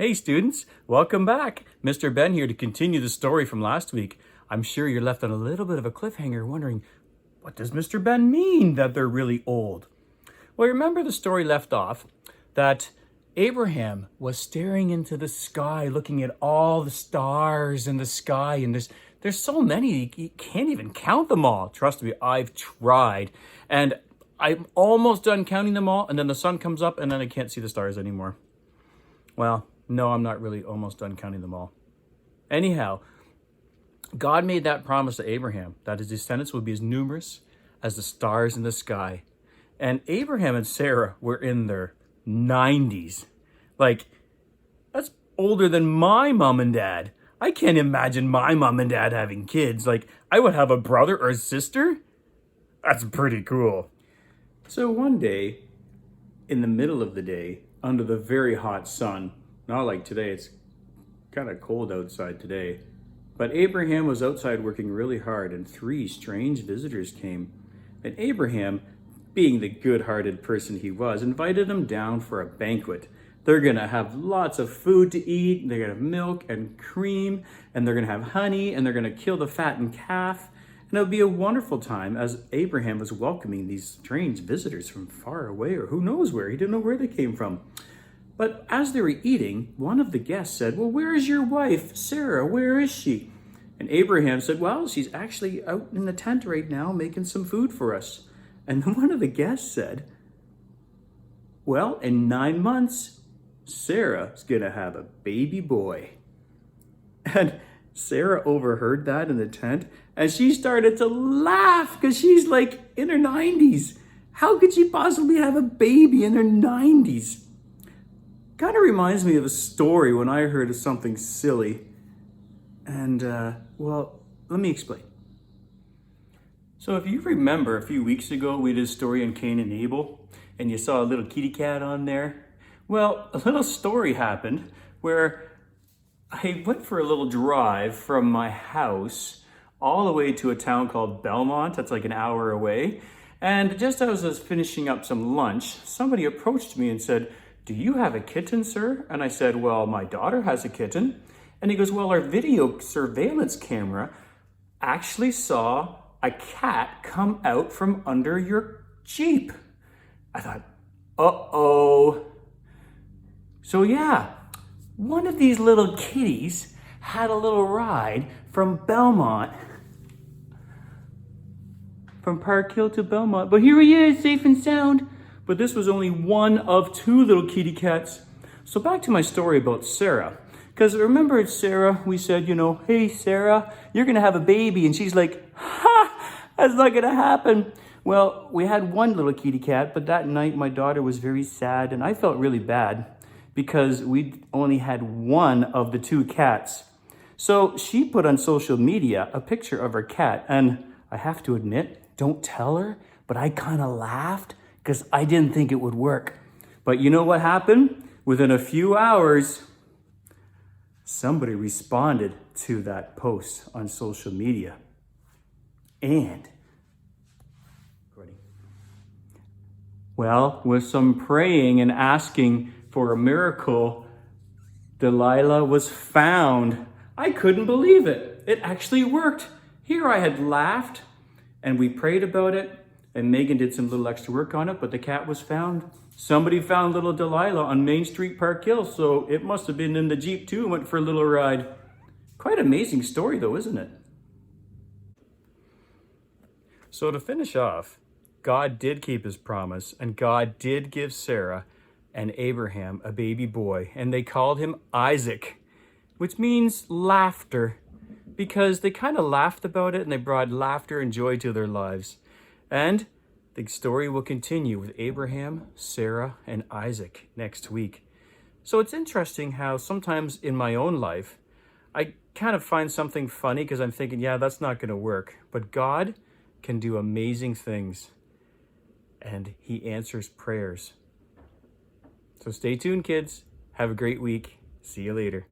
Hey students, welcome back. Mr. Ben here to continue the story from last week. I'm sure you're left on a little bit of a cliffhanger wondering, what does Mr. Ben mean that they're really old? Well, remember the story left off that Abraham was staring into the sky, looking at all the stars in the sky, and there's so many, you can't even count them all. Trust me, I've tried. And I'm almost done counting them all, and then the sun comes up, and then I can't see the stars anymore. Well, no, I'm not really almost done counting them all. Anyhow, God made that promise to Abraham that his descendants would be as numerous as the stars in the sky. And Abraham and Sarah were in their 90s. Like, that's older than my mom and dad. I can't imagine my mom and dad having kids. Like, I would have a brother or a sister? That's pretty cool. So one day, in the middle of the day, under the very hot sun, not like today, it's kind of cold outside today, but Abraham was outside working really hard and three strange visitors came. And Abraham, being the good-hearted person he was, invited them down for a banquet. They're gonna have lots of food to eat, they're gonna have milk and cream, and they're gonna have honey, and they're gonna kill the fattened calf. And it would be a wonderful time as Abraham was welcoming these strange visitors from far away, or who knows where. He didn't know where they came from. But as they were eating, one of the guests said, "Well, where is your wife, Sarah? Where is she?" And Abraham said, "Well, she's actually out in the tent right now making some food for us." And then one of the guests said, "Well, in 9 months, Sarah's gonna have a baby boy." And Sarah overheard that in the tent and she started to laugh because she's like in her 90s. How could she possibly have a baby in her 90s? Kind of reminds me of a story when I heard of something silly. And, well, let me explain. So if you remember a few weeks ago, we did a story on Cain and Abel, and you saw a little kitty cat on there. Well, a little story happened where I went for a little drive from my house all the way to a town called Belmont. That's like an hour away. And just as I was finishing up some lunch, somebody approached me and said, "Do you have a kitten, sir?" And I said, "Well, my daughter has a kitten." And he goes, "Well, our video surveillance camera actually saw a cat come out from under your Jeep." I thought, uh-oh. So yeah, one of these little kitties had a little ride from Belmont, from Park Hill to Belmont. But here he is, safe and sound. But this was only one of two little kitty cats. So back to my story about Sarah. Because remember Sarah, we said, "Hey Sarah, you're gonna have a baby." And she's like, "Ha, that's not gonna happen." Well, we had one little kitty cat, but that night my daughter was very sad and I felt really bad because we only had one of the two cats. So she put on social media a picture of her cat, and I have to admit, don't tell her, but I kind of laughed because I didn't think it would work. But you know what happened? Within a few hours, somebody responded to that post on social media. And, well, with some praying and asking for a miracle, Delilah was found. I couldn't believe it. It actually worked. Here I had laughed and we prayed about it and Megan did some little extra work on it, but the cat was found. Somebody found little Delilah on Main Street, Park Hill, so it must have been in the Jeep too and went for a little ride. Quite an amazing story though, isn't it? So to finish off, God did keep his promise and God did give Sarah and Abraham a baby boy, and they called him Isaac, which means laughter, because they kind of laughed about it and they brought laughter and joy to their lives. And the story will continue with Abraham, Sarah, and Isaac next week. So it's interesting how sometimes in my own life, I kind of find something funny because I'm thinking, yeah, that's not going to work. But God can do amazing things and he answers prayers. So stay tuned, kids. Have a great week. See you later.